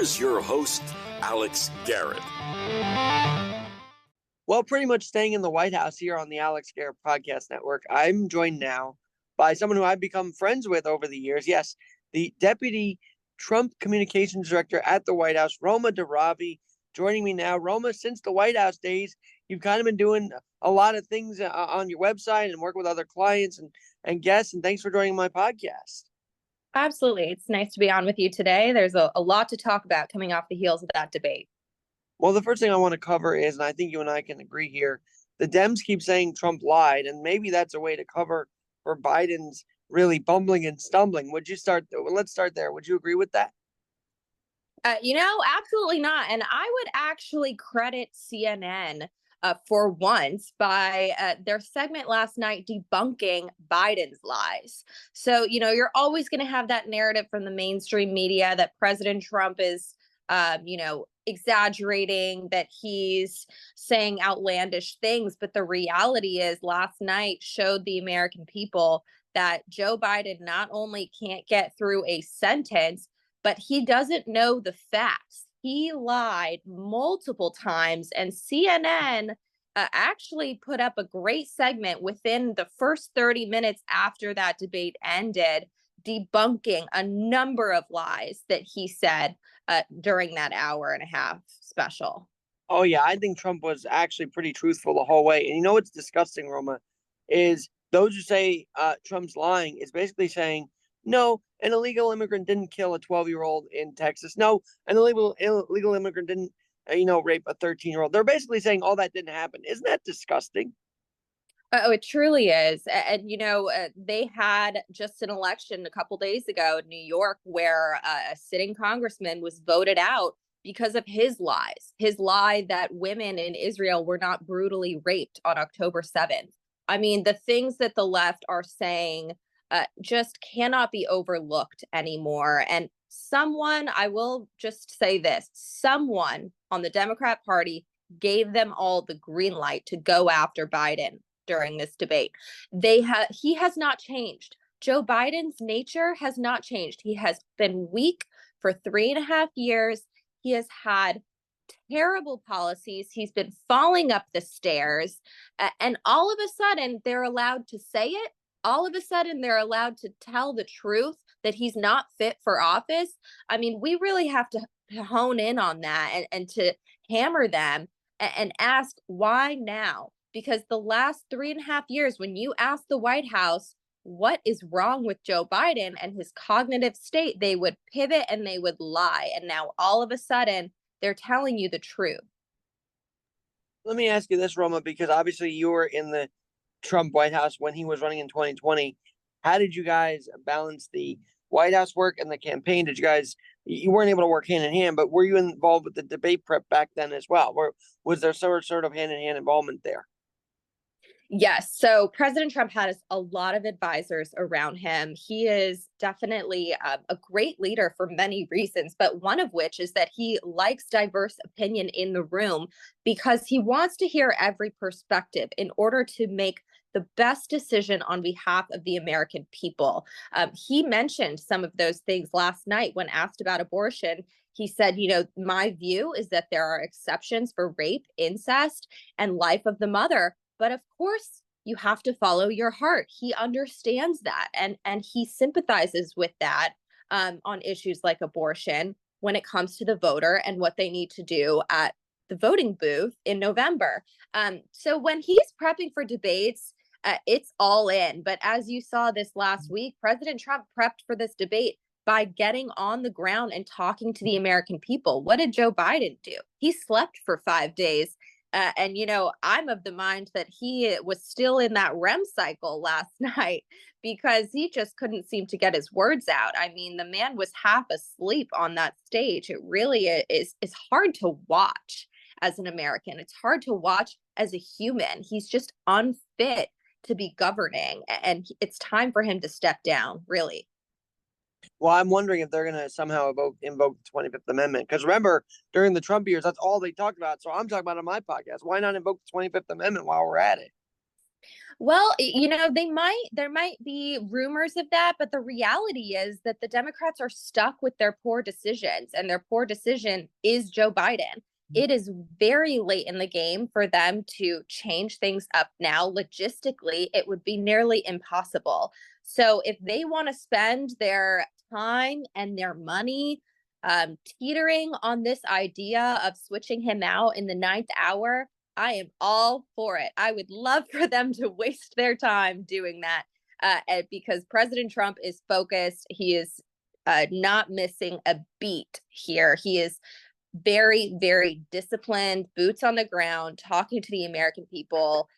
here's your host, Alex Garrett. Well, pretty much staying in the White House here on the Alex Garrett Podcast Network, I'm joined now by someone who I've become friends with over the years. Yes, the Deputy Trump Communications Director at the White House, Roma Daravi, joining me now. Roma, since the White House days, you've kind of been doing a lot of things on your website and working with other clients and guests, and thanks for joining my podcast. Absolutely. It's nice to be on with you today. There's a lot to talk about coming off the heels of that debate. Well, the first thing I want to cover is, and I think you and I can agree here, the Dems keep saying Trump lied, and maybe that's a way to cover for Biden's really bumbling and stumbling. Let's start there. Would you agree with that? Absolutely not. And I would actually credit CNN for once by their segment last night debunking Biden's lies. So, you're always going to have that narrative from the mainstream media that President Trump is, exaggerating, that he's saying outlandish things. But the reality is last night showed the American people that Joe Biden not only can't get through a sentence, but he doesn't know the facts. He lied multiple times, and CNN actually put up a great segment within the first 30 minutes after that debate ended, debunking a number of lies that he said during that hour and a half special. Oh, yeah. I think Trump was actually pretty truthful the whole way. And you know what's disgusting, Roma, is those who say Trump's lying is basically saying, no, an illegal immigrant didn't kill a 12-year-old in Texas. No, an illegal immigrant didn't, rape a 13-year-old. They're basically saying all that didn't happen. Isn't that disgusting? Oh, it truly is. And, they had just an election a couple days ago in New York where a sitting congressman was voted out because of his lies, his lie that women in Israel were not brutally raped on October 7th. I mean, the things that the left are saying just cannot be overlooked anymore. And I will just say this, someone on the Democrat Party gave them all the green light to go after Biden during this debate. He has not changed. Joe Biden's nature has not changed. He has been weak for 3.5 years. He has had terrible policies. He's been falling up the stairs. And all of a sudden, they're allowed to say it. All of a sudden, they're allowed to tell the truth that he's not fit for office. I mean, we really have to hone in on that and to hammer them and ask why now? Because the last 3.5 years, when you ask the White House what is wrong with Joe Biden and his cognitive state, they would pivot and they would lie. And now all of a sudden, they're telling you the truth. Let me ask you this, Roma, because obviously you were in the Trump White House when he was running in 2020. How did you guys balance the White House work and the campaign? You weren't able to work hand in hand, but were you involved with the debate prep back then as well? Was there sort of hand in hand involvement there? Yes. So President Trump has a lot of advisors around him. He is definitely a great leader for many reasons, but one of which is that he likes diverse opinion in the room because he wants to hear every perspective in order to make the best decision on behalf of the American people. He mentioned some of those things last night when asked about abortion. He said, my view is that there are exceptions for rape, incest, and life of the mother. But of course, you have to follow your heart. He understands that and he sympathizes with that on issues like abortion when it comes to the voter and what they need to do at the voting booth in November. So when he's prepping for debates, it's all in. But as you saw this last week, President Trump prepped for this debate by getting on the ground and talking to the American people. What did Joe Biden do? He slept for 5 days. And I'm of the mind that he was still in that REM cycle last night because he just couldn't seem to get his words out. I mean, the man was half asleep on that stage. It really is hard to watch as an American. It's hard to watch as a human. He's just unfit to be governing, and it's time for him to step down, really. Well, I'm wondering if they're going to somehow invoke the 25th Amendment. Because remember, during the Trump years, that's all they talked about. So I'm talking about on my podcast. Why not invoke the 25th Amendment while we're at it? Well, there might be rumors of that, but the reality is that the Democrats are stuck with their poor decisions, and their poor decision is Joe Biden. It is very late in the game for them to change things up now. Logistically, it would be nearly impossible. So if they want to spend their time and their money teetering on this idea of switching him out in the ninth hour, I am all for it. I would love for them to waste their time doing that because President Trump is focused. He is not missing a beat here. He is very, very disciplined, boots on the ground, talking to the American people.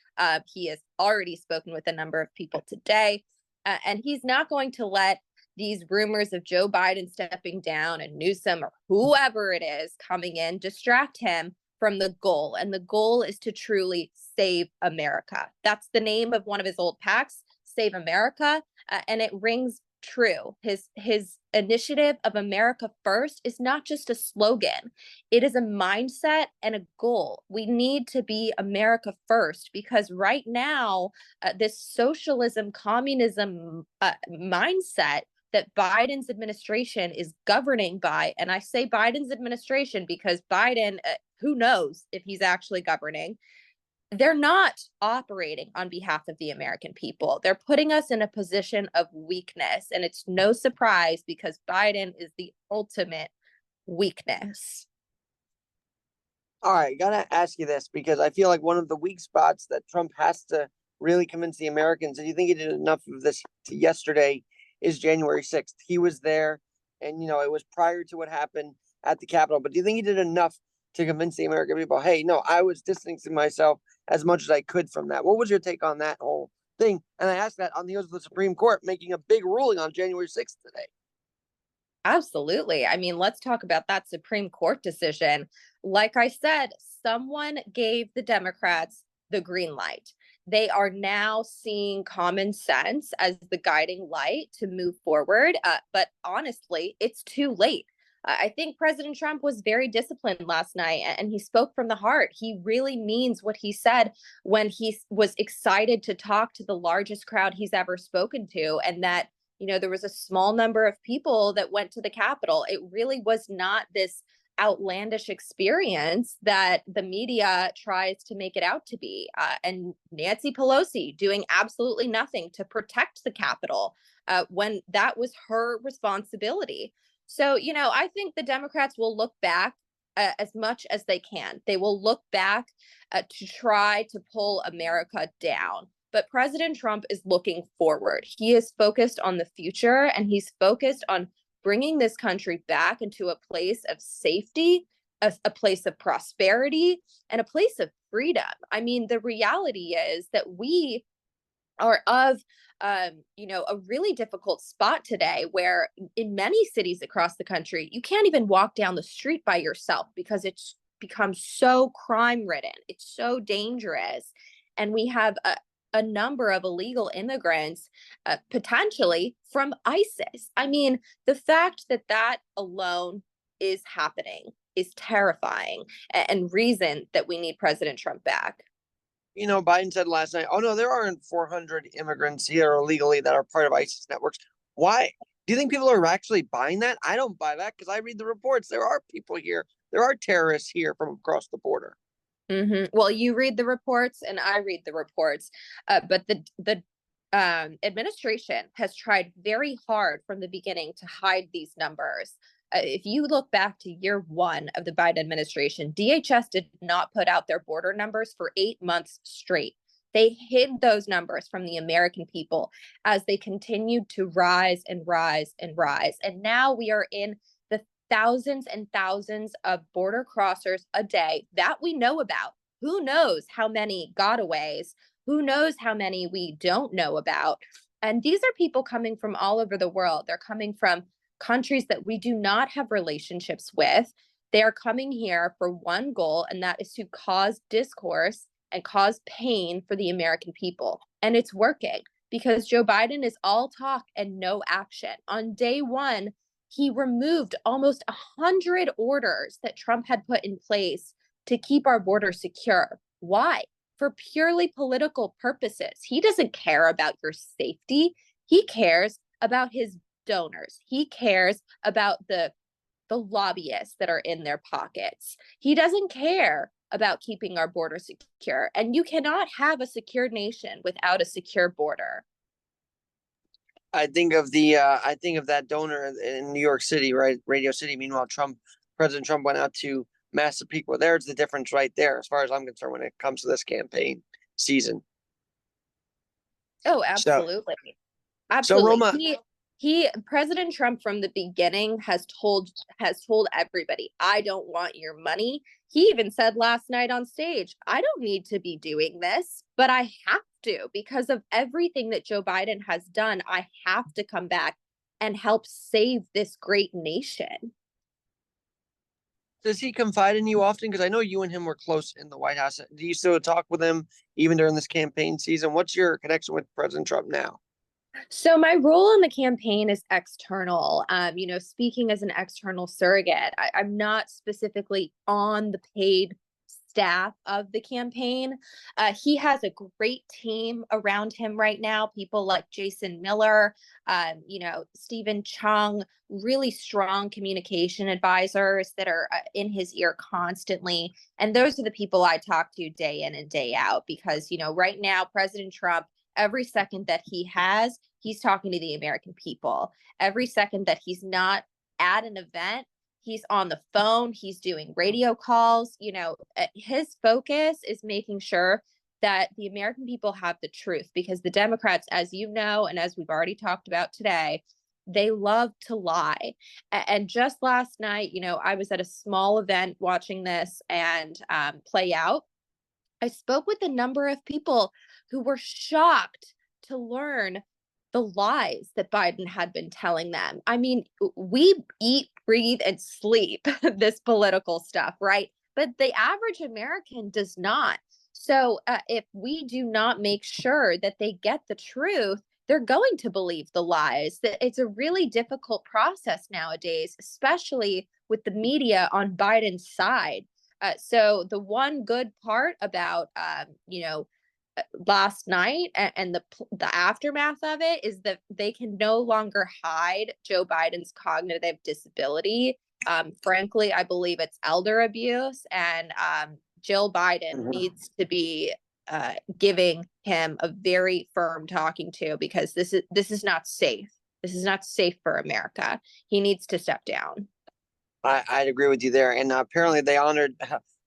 He has already spoken with a number of people today, and he's not going to let these rumors of Joe Biden stepping down and Newsom or whoever it is coming in distract him from the goal. And the goal is to truly save America. That's the name of one of his old PACs, Save America. And it rings true. His initiative of America First is not just a slogan. It is a mindset and a goal. We need to be America First because right now, this socialism, communism mindset that Biden's administration is governing by, and I say Biden's administration because Biden, who knows if he's actually governing, they're not operating on behalf of the American people. They're putting us in a position of weakness. And it's no surprise because Biden is the ultimate weakness. All right, gotta ask you this because I feel like one of the weak spots that Trump has to really convince the Americans, and you think he did enough of this yesterday, is January 6th. He was there, and it was prior to what happened at the Capitol. But do you think he did enough to convince the American people, hey, no, I was distancing myself as much as I could from that? What was your take on that whole thing? And I asked that on the heels of the Supreme Court making a big ruling on January 6th today. Absolutely. I mean, let's talk about that Supreme Court decision. Like I said, someone gave the Democrats the green light. They are now seeing common sense as the guiding light to move forward. But honestly, it's too late. I think President Trump was very disciplined last night and he spoke from the heart. He really means what he said when he was excited to talk to the largest crowd he's ever spoken to. And that, there was a small number of people that went to the Capitol. It really was not this outlandish experience that the media tries to make it out to be. And Nancy Pelosi doing absolutely nothing to protect the Capitol when that was her responsibility. So, I think the Democrats will look back as much as they can. They will look back to try to pull America down. But President Trump is looking forward. He is focused on the future and he's focused on bringing this country back into a place of safety, a place of prosperity, and a place of freedom. I mean, the reality is that we are of a really difficult spot today where in many cities across the country, you can't even walk down the street by yourself because it's become so crime ridden. It's so dangerous. And we have a number of illegal immigrants potentially from ISIS. I mean, the fact that that alone is happening is terrifying and reason that we need President Trump back. Biden said last night, oh, no, there aren't 400 immigrants here illegally that are part of ISIS networks. Why? Do you think people are actually buying that? I don't buy that because I read the reports. There are people here. There are terrorists here from across the border. Mm-hmm. Well, you read the reports and I read the reports, but the administration has tried very hard from the beginning to hide these numbers. If you look back to year one of the Biden administration, DHS did not put out their border numbers for 8 months straight. They hid those numbers from the American people as they continued to rise and rise and rise. And now we are in the thousands and thousands of border crossers a day that we know about. Who knows how many gotaways? Who knows how many we don't know about? And these are people coming from all over the world. They're coming from countries that we do not have relationships with. They are coming here for one goal, and that is to cause discourse and cause pain for the American people. And it's working because Joe Biden is all talk and no action. On day one, he removed almost 100 orders that Trump had put in place to keep our border secure. Why? for purely political purposes. He doesn't care about your safety. He cares about his donors. He cares about the lobbyists that are in their pockets. He doesn't care about keeping our border secure. And you cannot have a secure nation without a secure border. I think of that donor in New York City, right? Radio City. Meanwhile, President Trump went out to massive people. There's the difference right there, as far as I'm concerned, when it comes to this campaign season. Oh, So, absolutely. so Absolutely. Roma, President Trump from the beginning has told everybody, I don't want your money. He even said last night on stage, I don't need to be doing this, but I have to because of everything that Joe Biden has done. I have to come back and help save this great nation. does he confide in you often? Because I know you and him were close in the White House. Do you still talk with him even during this campaign season? What's your connection with President Trump now? So my role in the campaign is external. Speaking as an external surrogate, I'm not specifically on the paid staff of the campaign. He has a great team around him right now. People like Jason Miller, Stephen Chung, really strong communication advisors that are in his ear constantly. And those are the people I talk to day in and day out because, right now, President Trump, every second that he's talking to the American people. Every second that he's not at an event, he's on the phone, he's doing radio calls. His focus is making sure that the American people have the truth because the Democrats, as you know, and as we've already talked about today, they love to lie. And just last night, I was at a small event watching this and play out. I spoke with a number of people who were shocked to learn the lies that Biden had been telling them. I mean, we eat, breathe, and sleep this political stuff, right? But the average American does not. So if we do not make sure that they get the truth, they're going to believe the lies. It's a really difficult process nowadays, especially with the media on Biden's side. So the one good part about, last night and the aftermath of it is that they can no longer hide Joe Biden's cognitive disability. Frankly, I believe it's elder abuse, and Jill Biden needs to be giving him a very firm talking to because this is not safe. This is not safe for America. He needs to step down. I'd agree with you there. And apparently they honored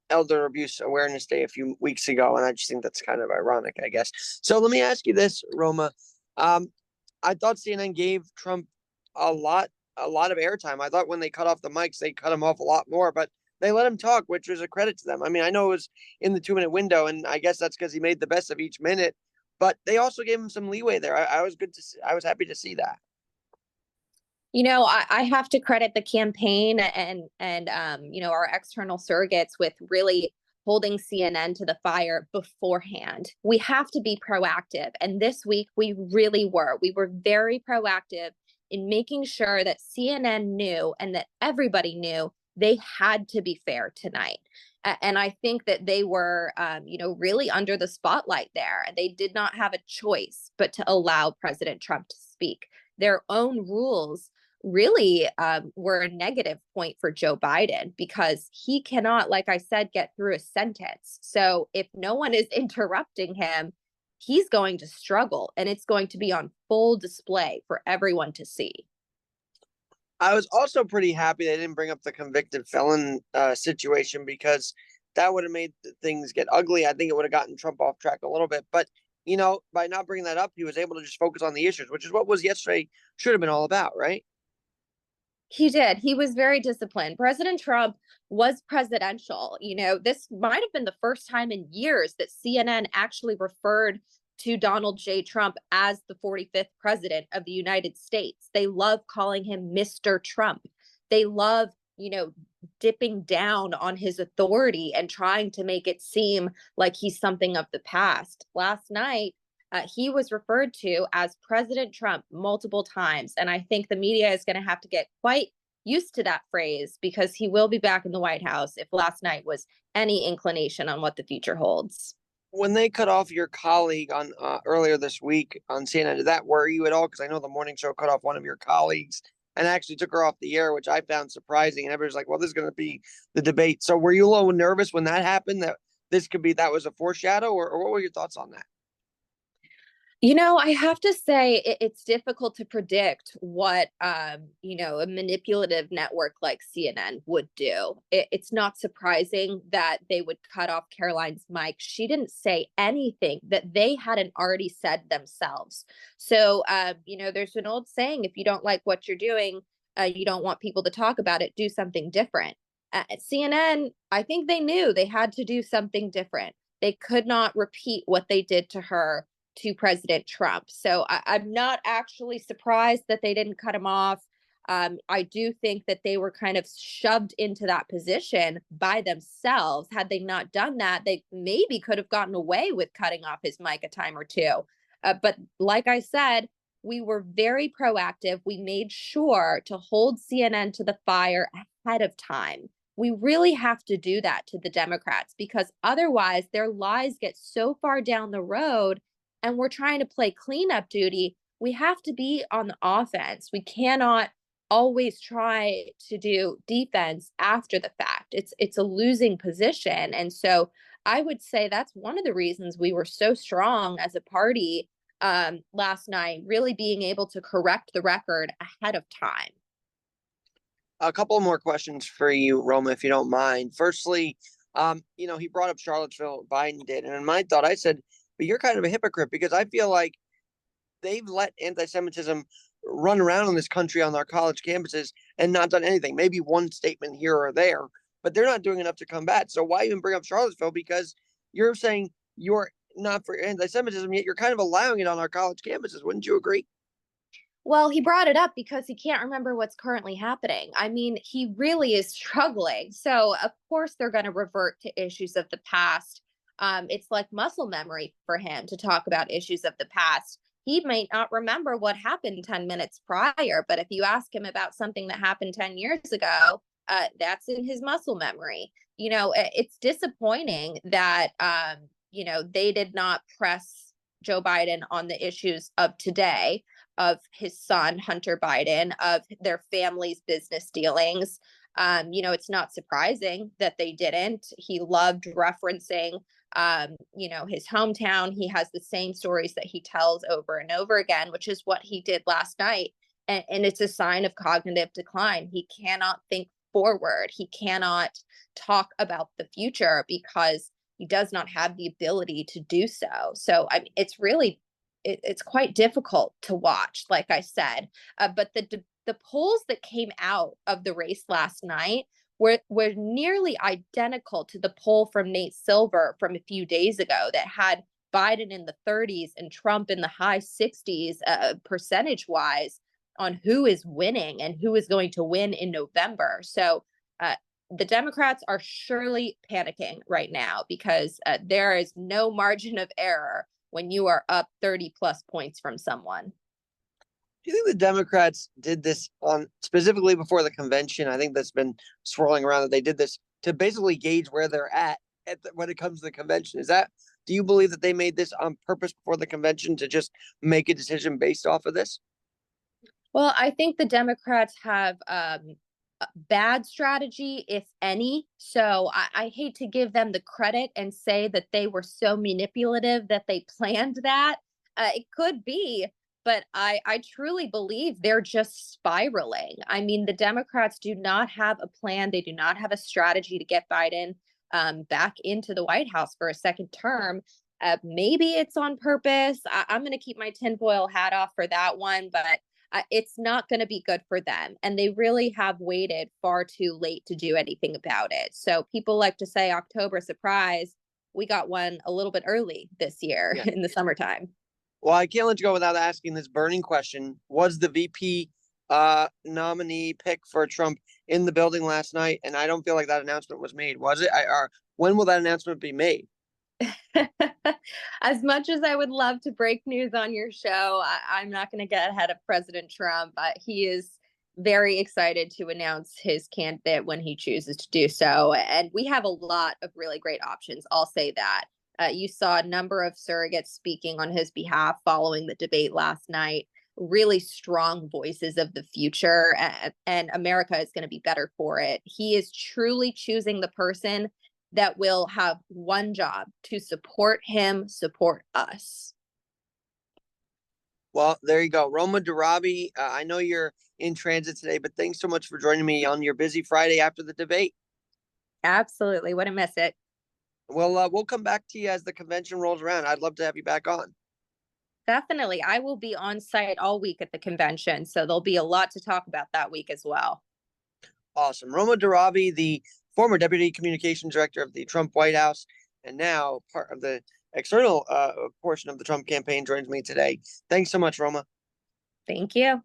Elder Abuse Awareness Day a few weeks ago. And I just think that's kind of ironic, I guess. So let me ask you this, Roma. I thought CNN gave Trump a lot of airtime. I thought when they cut off the mics, they cut him off a lot more, but they let him talk, which was a credit to them. I mean, I know it was in the 2-minute window, and I guess that's because he made the best of each minute, but they also gave him some leeway there. I was happy to see that. I have to credit the campaign and our external surrogates with really holding CNN to the fire beforehand. We have to be proactive. And this week we really were. We were very proactive in making sure that CNN knew and that everybody knew they had to be fair tonight. And I think that they were, really under the spotlight there. They did not have a choice but to allow President Trump to speak. Their own rules really were a negative point for Joe Biden because he cannot, like I said, get through a sentence. So if no one is interrupting him, he's going to struggle and it's going to be on full display for everyone to see. I was also pretty happy they didn't bring up the convicted felon situation because that would have made things get ugly. I think it would have gotten Trump off track a little bit. But, by not bringing that up, he was able to just focus on the issues, which is what was yesterday should have been all about, right? He did. He was very disciplined. President Trump was presidential. This might have been the first time in years that CNN actually referred to Donald J. Trump as the 45th president of the United States. They love calling him Mr. Trump. They love, dipping down on his authority and trying to make it seem like he's something of the past. Last night, he was referred to as President Trump multiple times. And I think the media is going to have to get quite used to that phrase because he will be back in the White House if last night was any inclination on what the future holds. When they cut off your colleague on earlier this week on CNN, did that worry you at all? Because I know the morning show cut off one of your colleagues and actually took her off the air, which I found surprising. And everybody's like, "Well, this is going to be the debate." So, were you a little nervous when that happened? That this could be that was a foreshadow, or what were your thoughts on that? I have to say it's difficult to predict what, a manipulative network like CNN would do. It's not surprising that they would cut off Caroline's mic. She didn't say anything that they hadn't already said themselves. So, there's an old saying, if you don't like what you're doing, you don't want people to talk about it, do something different. At CNN, I think they knew they had to do something different. They could not repeat what they did to her to President Trump. So I'm not actually surprised that they didn't cut him off. I do think that they were kind of shoved into that position by themselves. Had they not done that, they maybe could have gotten away with cutting off his mic a time or two. But like I said, we were very proactive. We made sure to hold CNN to the fire ahead of time. We really have to do that to the Democrats because otherwise their lies get so far down the road and we're trying to play cleanup duty. We have to be on the offense. We cannot always try to do defense after the fact. It's a losing position. And so I would say that's one of the reasons we were so strong as a party last night, really being able to correct the record ahead of time. A couple more questions for you, Roma, if you don't mind. Firstly, he brought up Charlottesville, Biden did, and in my thought, I said, but you're kind of a hypocrite because I feel like they've let anti-Semitism run around in this country on our college campuses and not done anything. Maybe one statement here or there, but they're not doing enough to combat. So why even bring up Charlottesville? Because you're saying you're not for anti-Semitism, yet you're kind of allowing it on our college campuses. Wouldn't you agree? Well, he brought it up because he can't remember what's currently happening. I mean, he really is struggling. So, of course, they're going to revert to issues of the past. It's like muscle memory for him to talk about issues of the past. He might not remember what happened 10 minutes prior, but if you ask him about something that happened 10 years ago, that's in his muscle memory. It's disappointing that, they did not press Joe Biden on the issues of today, of his son, Hunter Biden, of their family's business dealings. It's not surprising that they didn't. He loved referencing, his hometown. He has the same stories that he tells over and over again, which is what he did last night. And it's a sign of cognitive decline. He cannot think forward. He cannot talk about the future because he does not have the ability to do so. So, I mean, it's quite difficult to watch, like I said. But the polls that came out of the race last night were nearly identical to the poll from Nate Silver from a few days ago that had Biden in the 30s and Trump in the high 60s percentage wise on who is winning and who is going to win in November. So the Democrats are surely panicking right now because there is no margin of error when you are up 30 plus points from someone. Do you think the Democrats did this on specifically before the convention? I think that's been swirling around that they did this to basically gauge where they're when it comes to the convention. Do you believe that they made this on purpose before the convention to just make a decision based off of this? Well, I think the Democrats have bad strategy, if any. So I hate to give them the credit and say that they were so manipulative that they planned that. It could be, but I truly believe they're just spiraling. I mean, the Democrats do not have a plan. They do not have a strategy to get Biden back into the White House for a second term. Maybe it's on purpose. I'm going to keep my tinfoil hat off for that one, but it's not going to be good for them. And they really have waited far too late to do anything about it. So people like to say October surprise. We got one a little bit early this year in the summertime. Well, I can't let you go without asking this burning question. Was the VP nominee pick for Trump in the building last night? And I don't feel like that announcement was made. Was it? When will that announcement be made? As much as I would love to break news on your show, I'm not going to get ahead of President Trump. He is very excited to announce his candidate when he chooses to do so. And we have a lot of really great options. I'll say that. You saw a number of surrogates speaking on his behalf following the debate last night. Really strong voices of the future, and America is going to be better for it. He is truly choosing the person that will have one job: to support him, support us. Well, there you go. Roma Daravi, I know you're in transit today, but thanks so much for joining me on your busy Friday after the debate. Absolutely. Wouldn't miss it. We'll come back to you as the convention rolls around. I'd love to have you back on. Definitely. I will be on site all week at the convention, so there'll be a lot to talk about that week as well. Awesome. Roma Daravi, the former Deputy Communications Director of the Trump White House, and now part of the external portion of the Trump campaign, joins me today. Thanks so much, Roma. Thank you.